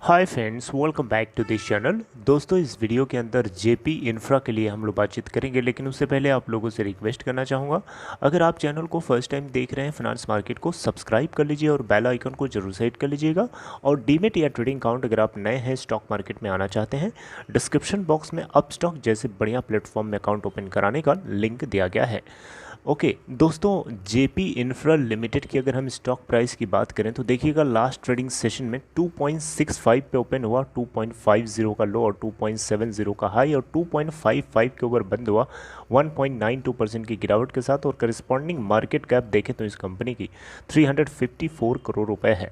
Hi friends, welcome back to this channel. दोस्तों, इस video के अंदर जेपी इंफ्रा के लिए हम लोग बातचीत करेंगे, लेकिन उससे पहले आप लोगों से रिक्वेस्ट करना चाहूँगा, अगर आप चैनल को फर्स्ट टाइम देख रहे हैं फाइनेंस मार्केट को सब्सक्राइब कर लीजिए और बेल आइकन को जरूर सेट कर लीजिएगा। और डीमेट या ट्रेडिंग अकाउंट अगर आप नए हैं, स्टॉक मार्केट में आना चाहते हैं, डिस्क्रिप्शन बॉक्स में अपस्टॉक जैसे बढ़िया प्लेटफॉर्म में अकाउंट ओपन कराने का लिंक दिया गया है। ओके दोस्तों, जेपी इंफ्रा लिमिटेड की अगर हम स्टॉक प्राइस की बात करें तो देखिएगा, लास्ट ट्रेडिंग सेशन में 2.65 पे ओपन हुआ, 2.50 का लो और 2.70 का हाई और 2.55 के ऊपर बंद हुआ 1.92% की गिरावट के साथ। और करस्पॉन्डिंग मार्केट कैप देखें तो इस कंपनी की 354 करोड़ रुपए है।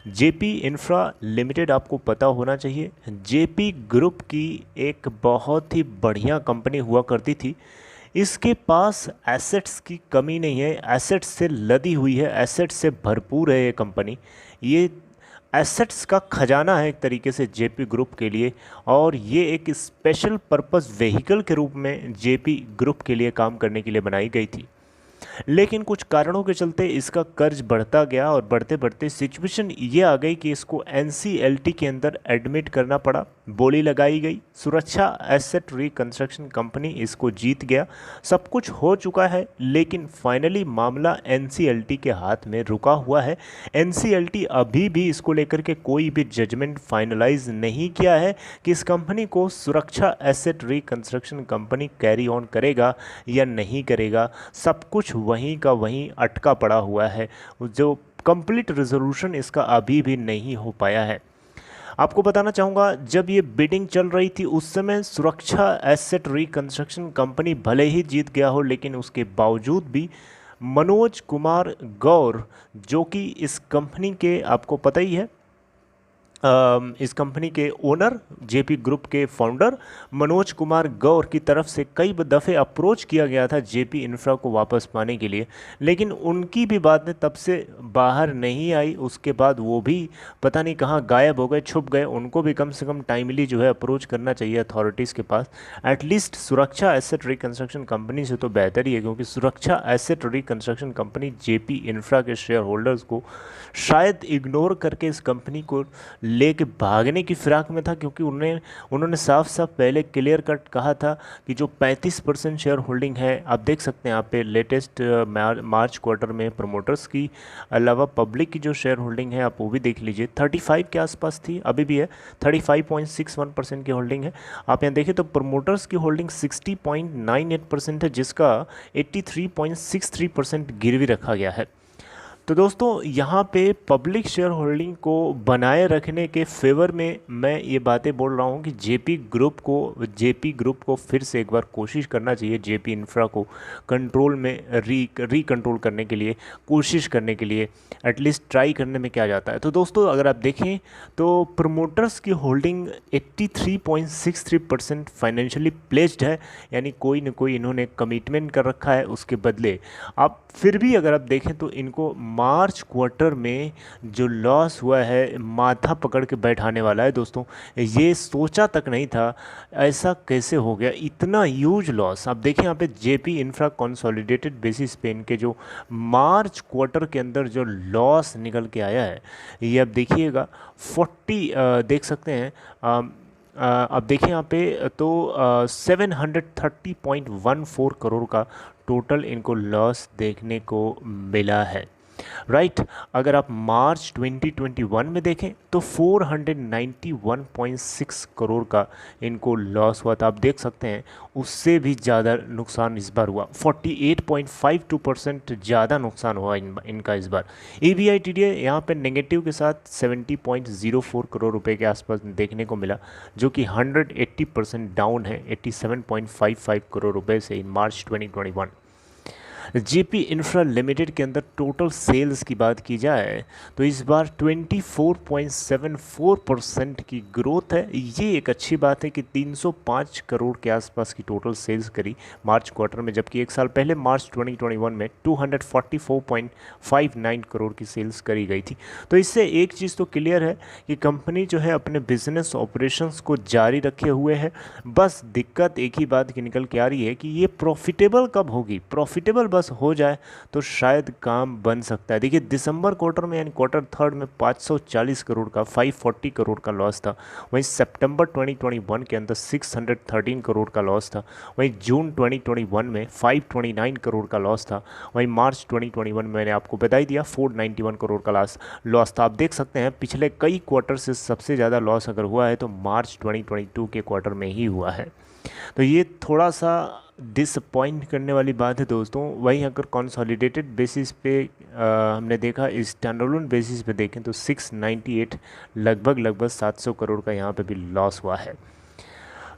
जेपी इंफ्रा लिमिटेड आपको पता होना चाहिए, जेपी ग्रुप की एक बहुत ही बढ़िया कंपनी हुआ करती थी। इसके पास एसेट्स की कमी नहीं है, एसेट्स से लदी हुई है, एसेट्स से भरपूर है ये कंपनी। ये एसेट्स का खजाना है एक तरीके से जेपी ग्रुप के लिए, और ये एक स्पेशल पर्पस व्हीकल के रूप में जेपी ग्रुप के लिए काम करने के लिए बनाई गई थी। लेकिन कुछ कारणों के चलते इसका कर्ज बढ़ता गया और बढ़ते बढ़ते सिचुएशन ये आ गई कि इसको एनसीएलटी के अंदर एडमिट करना पड़ा। बोली लगाई गई, सुरक्षा एसेट रिकंस्ट्रक्शन कंपनी इसको जीत गया। सब कुछ हो चुका है, लेकिन फाइनली मामला एनसीएलटी के हाथ में रुका हुआ है। एनसीएलटी अभी भी इसको लेकर के कोई भी जजमेंट फाइनलाइज नहीं किया है कि इस कंपनी को सुरक्षा asset reconstruction company carry on करेगा या नहीं करेगा। सब कुछ वहीं का वहीं अटका पड़ा हुआ है, जो कंप्लीट रेजोल्यूशन इसका अभी भी नहीं हो पाया है। आपको बताना चाहूँगा, जब ये बिडिंग चल रही थी उस समय सुरक्षा एसेट रिकंस्ट्रक्शन कंपनी भले ही जीत गया हो, लेकिन उसके बावजूद भी मनोज कुमार गौर, जो कि इस कंपनी के आपको पता ही है, इस कंपनी के ओनर, जेपी ग्रुप के फाउंडर मनोज कुमार गौर की तरफ से कई दफ़े अप्रोच किया गया था जेपी इंफ्रा को वापस पाने के लिए, लेकिन उनकी भी बातें तब से बाहर नहीं आई। उसके बाद वो भी पता नहीं कहाँ गायब हो गए, छुप गए। उनको भी कम से कम टाइमली जो है अप्रोच करना चाहिए अथॉरिटीज़ के पास। एटलीस्ट सुरक्षा एसेट रिकंस्ट्रक्शन कंपनी से तो बेहतर ही है, क्योंकि सुरक्षा asset reconstruction company JP infra के शेयर होल्डर्स को शायद इग्नोर करके इस कंपनी को लेके भागने की फिराक में था, क्योंकि उन्होंने साफ साफ पहले क्लियर कट कहा था कि जो 35% शेयर होल्डिंग है, आप देख सकते हैं यहाँ पे लेटेस्ट मार्च क्वार्टर में प्रमोटर्स की अलावा पब्लिक की जो शेयर होल्डिंग है, आप वो भी देख लीजिए, 35 के आसपास थी, अभी भी है 35.61% की होल्डिंग है। आप यहाँ देखें तो प्रमोटर्स की होल्डिंग 60.98% है, जिसका 83.63% गिरवी रखा गया है। तो दोस्तों, यहाँ पे पब्लिक शेयर होल्डिंग को बनाए रखने के फेवर में मैं ये बातें बोल रहा हूँ कि जेपी ग्रुप को फिर से एक बार कोशिश करना चाहिए, जेपी इंफ्रा को कंट्रोल में रिकंट्रोल करने के लिए, कोशिश करने के लिए, एटलीस्ट ट्राई करने में क्या जाता है। तो दोस्तों, अगर आप देखें तो प्रमोटर्स की होल्डिंग 83.63% फाइनेंशियली प्लेस्ड है, यानी कोई न कोई इन्होंने कमिटमेंट कर रखा है उसके बदले। आप फिर भी अगर आप देखें तो इनको मार्च क्वार्टर में जो लॉस हुआ है, माथा पकड़ के बैठाने वाला है दोस्तों। ये सोचा तक नहीं था, ऐसा कैसे हो गया इतना ह्यूज लॉस। आप देखें यहाँ पे जेपी इंफ्रा कंसोलिडेटेड बेसिस पे इनके जो मार्च क्वार्टर के अंदर जो लॉस निकल के आया है, ये अब देखिएगा 40 देख सकते हैं। अब देखिए यहाँ पे तो 730.14 करोड़ का टोटल इनको लॉस देखने को मिला है, राइट। अगर आप मार्च 2021 में देखें तो 491.6 करोड़ का इनको लॉस हुआ था। आप देख सकते हैं उससे भी ज़्यादा नुकसान इस बार हुआ, 48.52% ज़्यादा नुकसान हुआ इनका इस बार। EBITDA यहाँ पे नेगेटिव के साथ 70.04 करोड़ रुपए के आसपास देखने को मिला, जो कि 180% डाउन है 87.55 करोड़ रुपए से इन मार्च 2021। जेपी इंफ्रा लिमिटेड के अंदर टोटल सेल्स की बात की जाए तो इस बार 24.74% की ग्रोथ है। ये एक अच्छी बात है कि 305 करोड़ के आसपास की टोटल सेल्स करी मार्च क्वार्टर में, जबकि एक साल पहले मार्च 2021 में 244.59 करोड़ की सेल्स करी गई थी। तो इससे एक चीज़ तो क्लियर है कि कंपनी जो है अपने बिजनेस ऑपरेशंस को जारी रखे हुए है। बस दिक्कत एक ही बात की निकल के आ रही है कि ये प्रॉफिटेबल कब होगी। प्रॉफिटेबल बस हो जाए तो शायद काम बन सकता है। देखिए दिसंबर क्वार्टर में यानी क्वार्टर थर्ड में 540 करोड़ का 540 करोड़ का लॉस था। वहीं सितंबर 2021 के अंदर 613 करोड़ का लॉस था। वहीं जून 2021 में 529 करोड़ का लॉस था। वहीं मार्च 2021 में मैंने आपको बता ही दिया 491 करोड़ का लॉस था। आप देख सकते हैं पिछले कई क्वार्टर से सबसे ज़्यादा लॉस अगर हुआ है तो मार्च 2022 के क्वार्टर में ही हुआ है। तो ये थोड़ा सा डिसअपॉइंट करने वाली बात है दोस्तों। वहीं अगर कंसोलिडेटेड बेसिस पे हमने देखा, इस स्टैंडअलोन बेसिस पे देखें तो 698 लगभग 700 करोड़ का यहाँ पे भी लॉस हुआ है।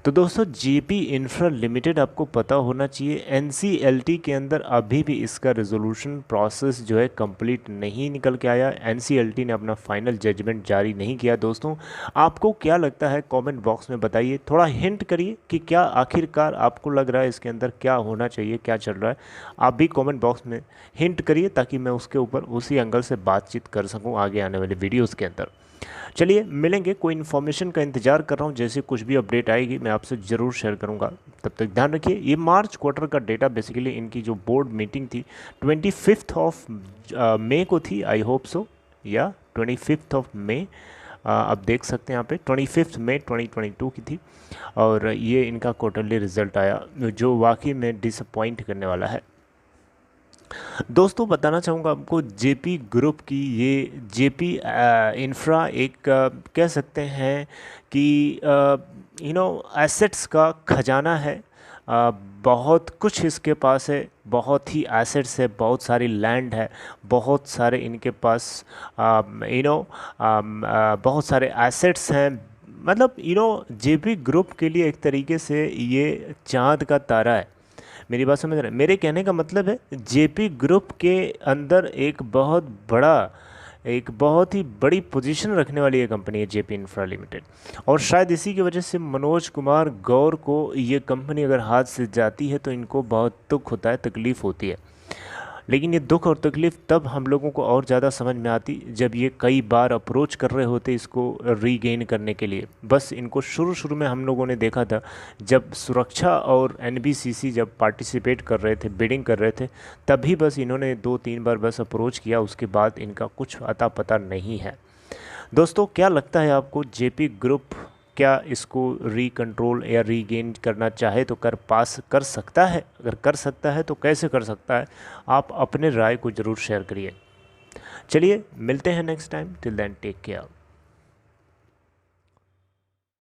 तो दोस्तों जेपी इंफ्रा लिमिटेड आपको पता होना चाहिए एनसीएलटी के अंदर अभी भी इसका रेजोल्यूशन प्रोसेस जो है कंप्लीट नहीं निकल के आया। एनसीएलटी ने अपना फाइनल जजमेंट जारी नहीं किया। दोस्तों आपको क्या लगता है कमेंट बॉक्स में बताइए, थोड़ा हिंट करिए कि क्या आखिरकार आपको लग रहा है इसके अंदर क्या होना चाहिए, क्या चल रहा है। आप भी कमेंट बॉक्स में हिंट करिए ताकि मैं उसके ऊपर उसी एंगल से बातचीत कर सकूँ आगे आने वाले वीडियोज़ के अंदर। चलिए मिलेंगे, कोई इन्फॉर्मेशन का इंतजार कर रहा हूँ, जैसे कुछ भी अपडेट आएगी मैं आपसे ज़रूर शेयर करूँगा। तब तक ध्यान रखिए। ये मार्च क्वार्टर का डेटा बेसिकली इनकी जो बोर्ड मीटिंग थी 25 ऑफ मई को थी, आई होप सो, या 25 ऑफ मई, आप देख सकते हैं यहाँ पे 25 मई 2022 की थी। और ये इनका क्वार्टरली रिजल्ट आया जो वाकई में डिसअपॉइंट करने वाला है। दोस्तों बताना चाहूँगा आपको जेपी ग्रुप की, ये जेपी इंफ्रा एक कह सकते हैं कि एसेट्स का खजाना है। बहुत कुछ इसके पास है, बहुत ही एसेट्स है, बहुत सारी लैंड है, बहुत सारे इनके पास बहुत सारे एसेट्स हैं। मतलब जेपी ग्रुप के लिए एक तरीके से ये चांद का तारा है। मेरी बात समझ रहे हैं? मेरे कहने का मतलब है जेपी ग्रुप के अंदर एक बहुत ही बड़ी पोजीशन रखने वाली ये कंपनी है जेपी इंफ्रा लिमिटेड। और शायद इसी की वजह से मनोज कुमार गौर को ये कंपनी अगर हाथ से जाती है तो इनको बहुत दुख होता है, तकलीफ़ होती है। लेकिन ये दुख और तकलीफ़ तब हम लोगों को और ज़्यादा समझ में आती जब ये कई बार अप्रोच कर रहे होते इसको रीगेन करने के लिए। बस इनको शुरू में हम लोगों ने देखा था जब सुरक्षा और एनबीसीसी जब पार्टिसिपेट कर रहे थे, बिडिंग कर रहे थे, तभी बस इन्होंने 2-3 बार बस अप्रोच किया, उसके बाद इनका कुछ अता पता नहीं है। दोस्तों क्या लगता है आपको, जेपी ग्रुप क्या इसको रीकंट्रोल या रीगेन करना चाहे तो कर सकता है? अगर कर सकता है तो कैसे कर सकता है? आप अपने राय को ज़रूर शेयर करिए। चलिए मिलते हैं next time, till then take care.